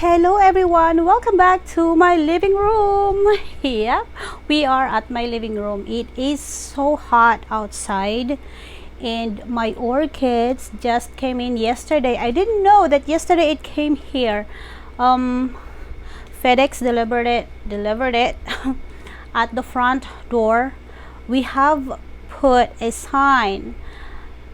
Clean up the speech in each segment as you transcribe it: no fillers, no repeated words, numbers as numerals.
Hello everyone, welcome back to my living room. Yep, we are at my living room. It is so hot outside and my orchids just came in yesterday. I didn't know that yesterday it came here. FedEx delivered it at the front door. We have put a sign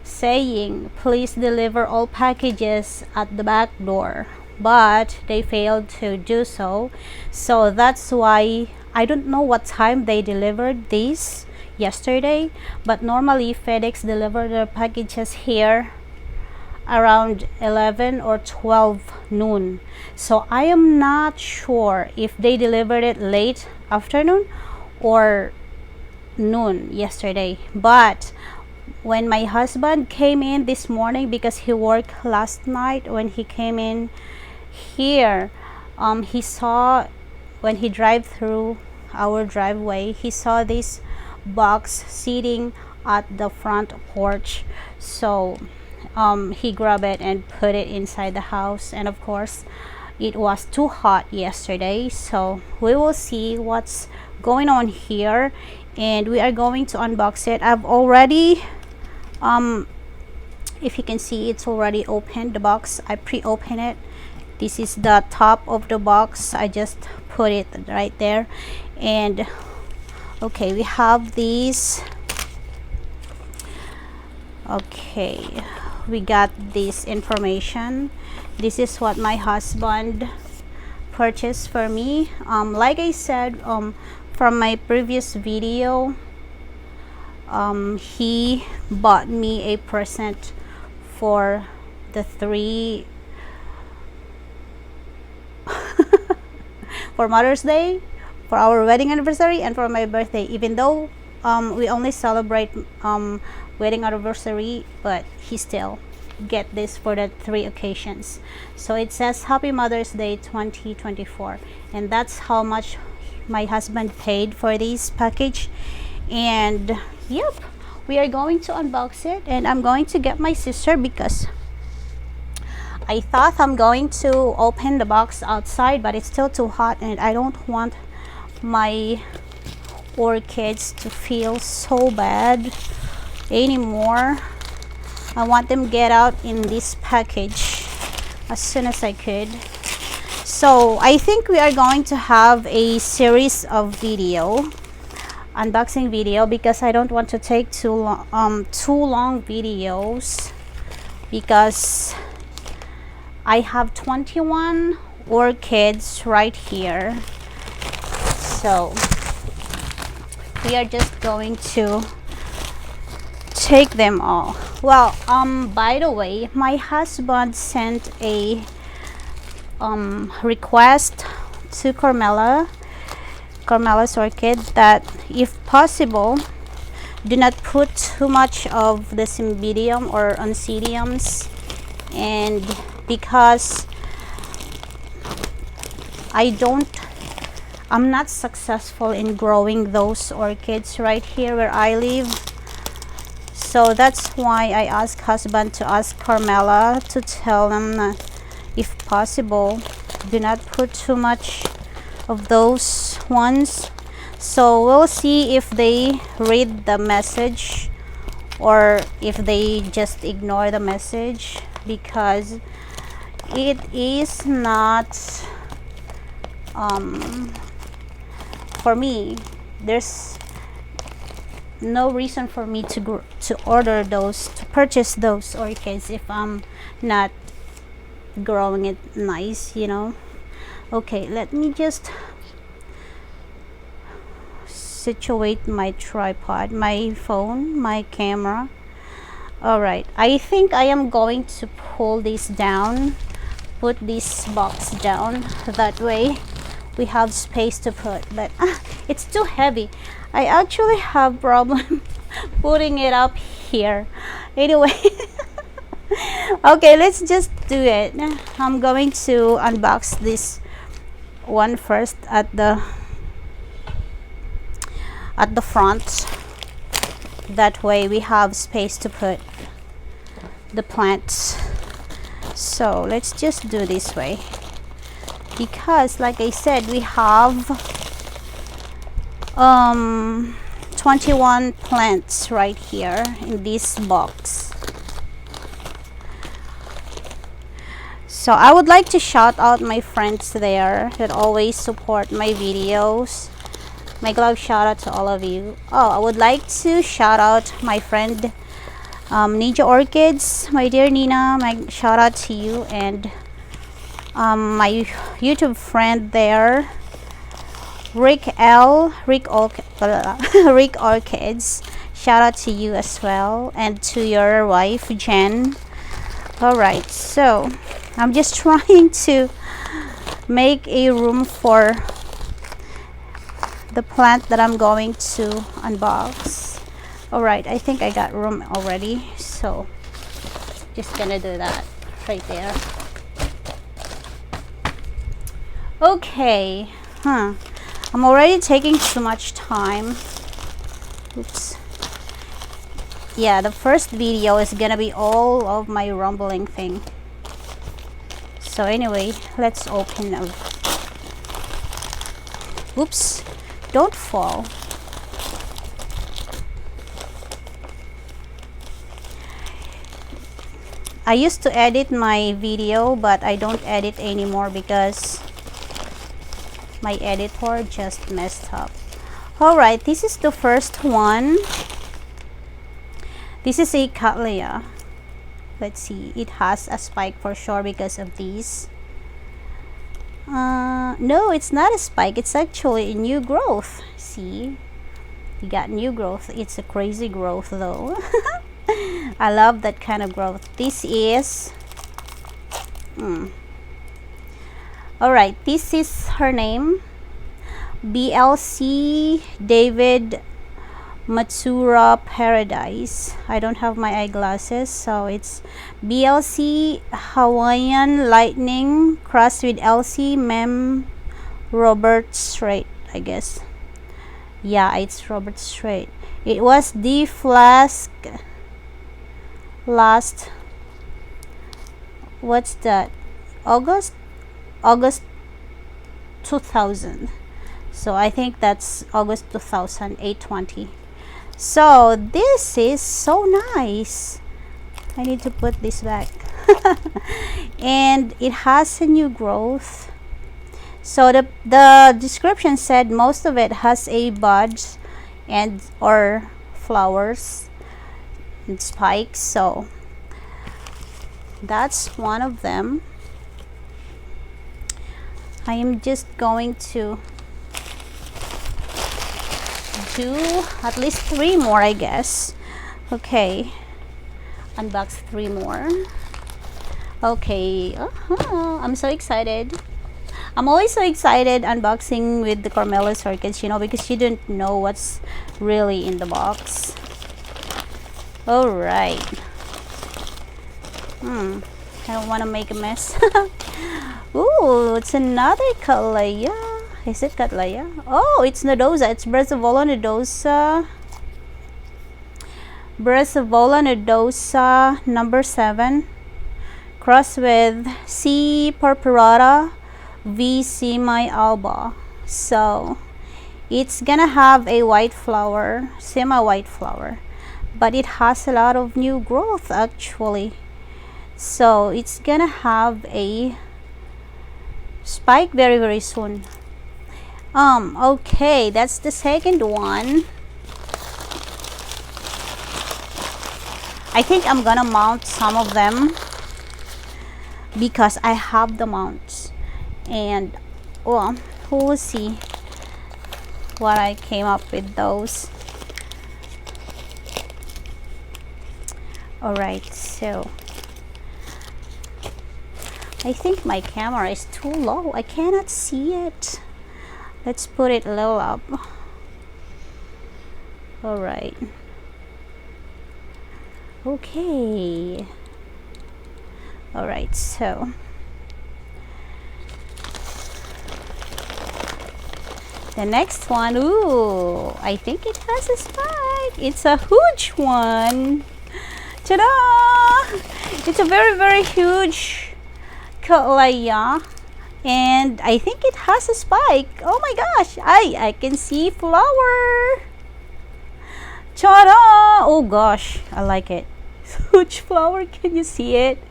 saying please deliver all packages at the back door, but they failed to do so. So that's why I don't know what time they delivered these yesterday, but normally FedEx deliver their packages here around 11 or 12 noon. So I am not sure if they delivered it late afternoon or noon yesterday. But when my husband came in this morning, because he worked last night, when he came in here, he saw, when he drive through our driveway, he saw this box sitting at the front porch. So he grabbed it and put it inside the house, and of course it was too hot yesterday. So we will see what's going on here and we are going to unbox it. I've already if you can see, it's already opened, the box. I pre-opened it. This is the top of the box. I just put it right there. And okay, we have these. Okay, we got this information. This is what my husband purchased for me. Like I said from my previous video, he bought me a present for the three for Mother's Day, for our wedding anniversary, and for my birthday. Even though we only celebrate wedding anniversary, but he still get this for the 3 occasions. So it says Happy Mother's Day 2024, and that's how much my husband paid for this package. And yep, we are going to unbox it, and I'm going to get my sister because I thought I'm going to open the box outside, but it's still too hot and I don't want my orchids to feel so bad anymore. I want them get out in this package as soon as I could. So I think we are going to have a series of unboxing video, because I don't want to take too long videos, because I have 21 orchids right here. So we are just going to take them all. Well, by the way, my husband sent a request to Carmela's Orchid that if possible, do not put too much of the cymbidium or oncidiums, and because I'm not successful in growing those orchids right here where I live. So that's why I asked husband to ask Carmela to tell them if possible, do not put too much of those ones. So we'll see if they read the message or if they just ignore the message, because it is not for me, there's no reason for me to purchase those orchids if I'm not growing it nice, you know. Okay, let me just situate my tripod, my phone, my camera. All right, I think I am going to pull this down, put this box down, that way we have space to put, but it's too heavy. I actually have problem putting it up here. Anyway, okay, let's just do it. I'm going to unbox this one first at the front. That way we have space to put the plants. So let's just do this way. because like I said, we have 21 plants right here in this box. So I would like to shout out my friends there that always support my videos. My glove shout out to all of you. Oh, I would like to shout out my friend Ninja Orchids, my dear Nina. My shout out to you, and my YouTube friend there, Rick Orchids. Shout out to you as well, and to your wife Jen. Alright, so I'm just trying to make a room for the plant that I'm going to unbox. Alright, I think I got room already, so just gonna do that right there. Okay, I'm already taking too much time. Oops. Yeah, the first video is gonna be all of my rumbling thing. So anyway, let's open up. Oops, don't fall. I used to edit my video, but I don't edit anymore because my editor just messed up. Alright, this is the first one. This is a Cattleya. Let's see, it has a spike for sure because of these. No, it's not a spike, it's actually a new growth. See, you got new growth. It's a crazy growth though. I love that kind of growth. This is alright, this is her name, BLC David Matsura Paradise. I don't have my eyeglasses, so it's BLC Hawaiian Lightning crossed with LC Mem Robert Strait, I guess. Yeah, it's Robert Strait. It was the flask last, what's that, August 2000. So I think that's August 2020. So this is so nice. I need to put this back. And it has a new growth. So the description said most of it has a buds and or flowers and spikes. So that's one of them. I am just going to do at least 3 more, I guess. Okay, unbox 3 more. Okay, I'm so excited. I'm always so excited unboxing with the Carmela Orchids, you know, because you don't know what's really in the box. All right. I don't want to make a mess. Ooh, it's another Cattleya. Is it Cattleya? Oh, it's nodosa. It's Brassavola nodosa. Brassavola nodosa number 7. Crossed with C. purpurata V. semi-alba. So, it's gonna have a white flower, semi-white flower. But it has a lot of new growth actually. So, it's gonna have a spike very, very soon. Okay, that's the second one. I think I'm gonna mount some of them because I have the mounts, and well, we'll see what I came up with those. Alright, so I think my camera is too low. I cannot see it. Let's put it a little up. Alright. Okay. Alright, so the next one, ooh, I think it has a spike. It's a huge one. Ta-da! It's a very, very huge Cattleya. And I think it has a spike. Oh my gosh, I can see flower. Ta-da! Oh gosh, I like it. Huge flower, can you see it?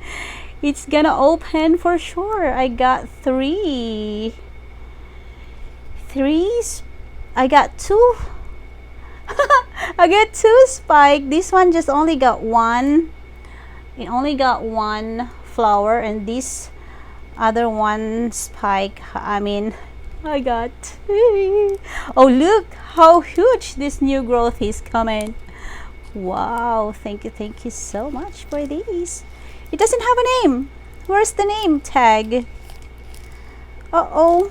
It's gonna open for sure. I got three. I got two. I got two spike. This one just only got one. It only got one flower, and this other one spike, I got two. Oh, look how huge this new growth is coming. Wow, thank you so much for these. It doesn't have a name. Where's the name tag? Uh-oh,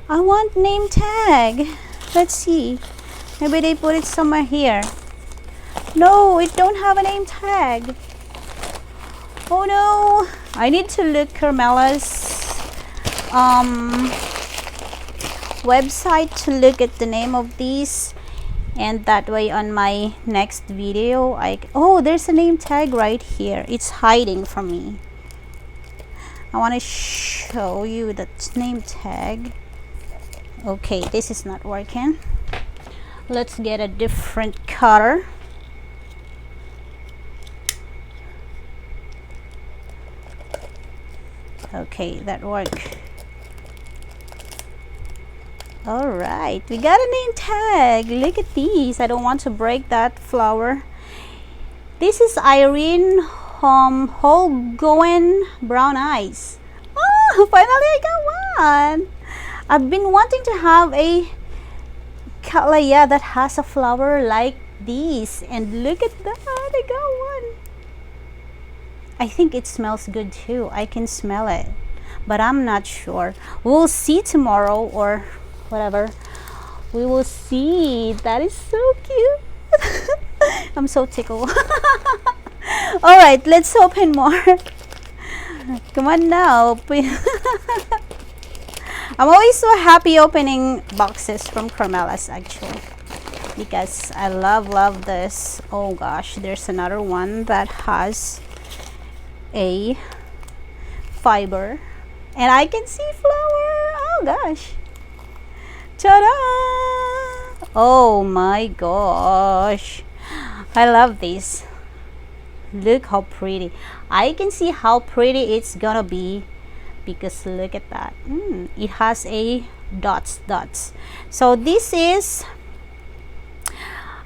I want name tag. Let's see, maybe they put it somewhere here. No, it don't have a name tag. Oh no, I need to look Carmela's website to look at the name of these, and that way on my next video oh, there's a name tag right here. It's hiding from me. I want to show you the name tag. Okay, this is not working. Let's get a different cutter. Okay, that worked. All right, we got a name tag. Look at these. I don't want to break that flower. This is Irene Holgoen Brown Eyes. Oh, finally I got one. I've been wanting to have a Cattleya that has a flower like this, and look at that, I got one. I think it smells good too. I can smell it, but I'm not sure. We'll see tomorrow or whatever. We will see. That is so cute. I'm so tickled. All right, let's open more. Come on now. I'm always so happy opening boxes from Carmela's actually, because I love this. Oh gosh, there's another one that has a fiber, and I can see flower. Oh gosh, ta-da! Oh my gosh, I love this. Look how pretty. I can see how pretty it's gonna be, because look at that. It has a dots. So this is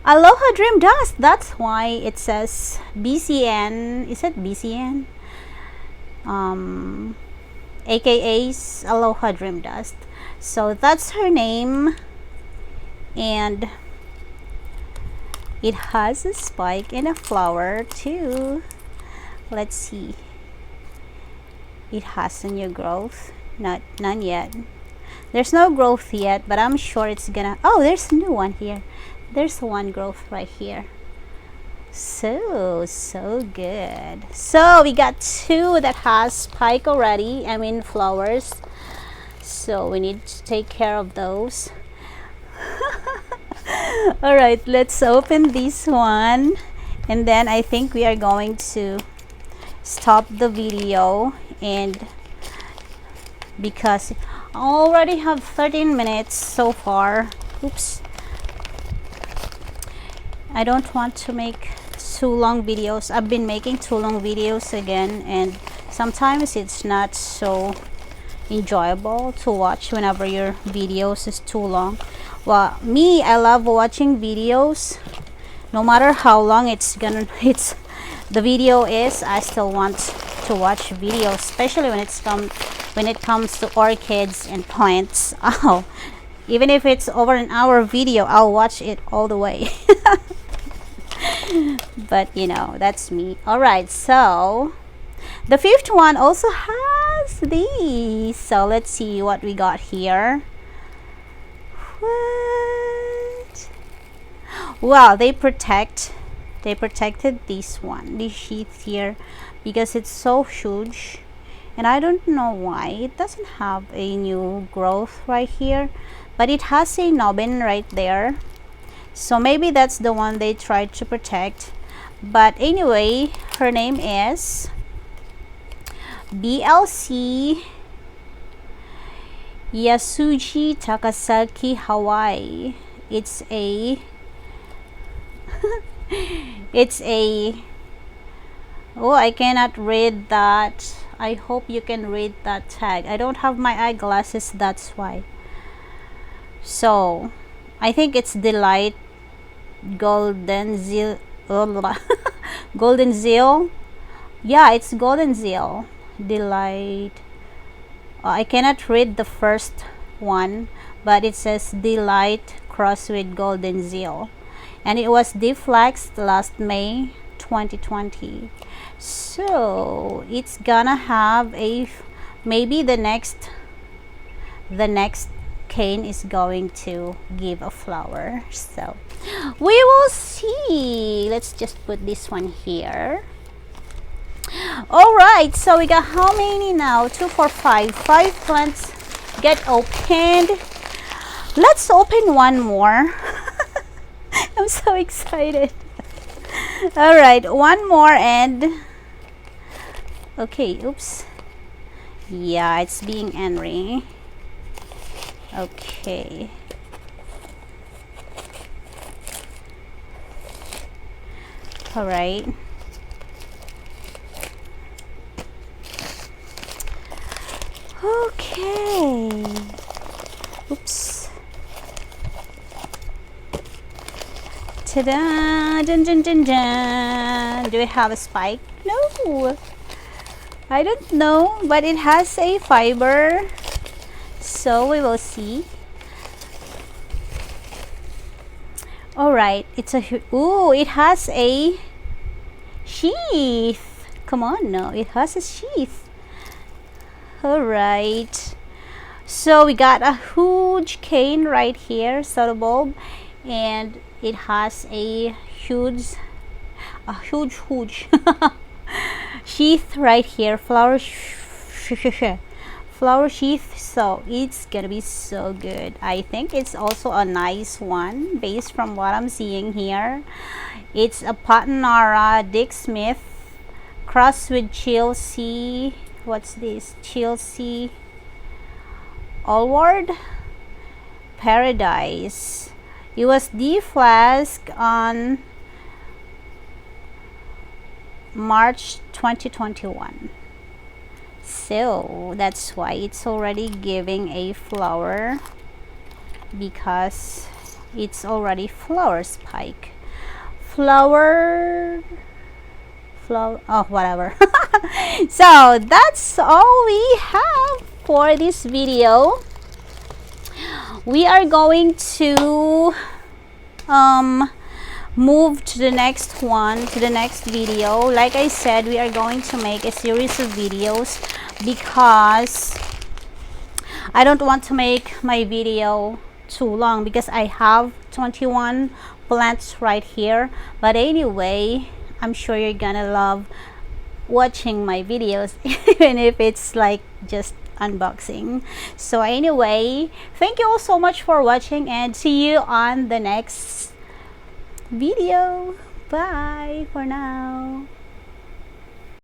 Aloha Dream Dust. That's why it says BCN. Is it BCN? AKA's Aloha Dream Dust. So that's her name, and it has a spike and a flower too. Let's see. It has a new growth. None yet. There's no growth yet, but I'm sure it's gonna. Oh, there's a new one here. There's one growth right here. So good. So we got two that has spike already, flowers, so we need to take care of those. All right, let's open this one, and then I think we are going to stop the video, and because I already have 13 minutes so far. Oops, I don't want to make too long videos. I've been making too long videos again, and sometimes it's not so enjoyable to watch whenever your videos is too long. Well, me, I love watching videos no matter how long the video is. I still want to watch videos, especially when it comes to orchids and plants. Oh, even if it's over an hour video, I'll watch it all the way. But that's me. All right, so the fifth one also has these. So let's see what we got here. What? Well, they protected this sheath here, because it's so huge, and I don't know why it doesn't have a new growth right here, but it has a nubbin right there. So maybe that's the one they tried to protect. But anyway, her name is BLC Yasuji Takasaki, Hawaii. It's a it's a, oh, I cannot read that. I hope you can read that tag. I don't have my eyeglasses, that's why. So I think it's Delight Golden Zeal. Golden Zeal. Yeah, it's Golden Zeal. Delight. I cannot read the first one, but it says Delight cross with Golden Zeal, and it was deflexed last May 2020. So it's gonna have a, maybe the next cane is going to give a flower. So we will see. Let's just put this one here. All right, so we got how many now? 2, 4, 5. 5 plants get opened. Let's open one more. I'm so excited. All right, one more, and okay, oops. Yeah, it's being angry. Okay. All right. Okay. Oops. Ta-da! Dun, dun, dun, dun. Do we have a spike? No. I don't know, but it has a fiber. So we will see. All right. It's a, ooh, it has a sheath. Come on, no, it has a sheath. All right, so we got a huge cane right here, soda bulb, and it has a huge sheath right here, flower sheath. So it's gonna be so good. I think it's also a nice one based from what I'm seeing here. It's a Patanara Dick Smith cross with Chelsea. What's this? Chelsea Allward Paradise. It was deflasked on March 2021. So that's why it's already giving a flower, because it's already flower spike. Flower, oh, whatever. So that's all we have for this video. We are going to move to the next one, to the next video. Like I said, we are going to make a series of videos because I don't want to make my video too long, because I have 21 plants right here. But anyway, I'm sure you're gonna love watching my videos even if it's like just unboxing. So anyway, thank you all so much for watching, and see you on the next video. Bye for now.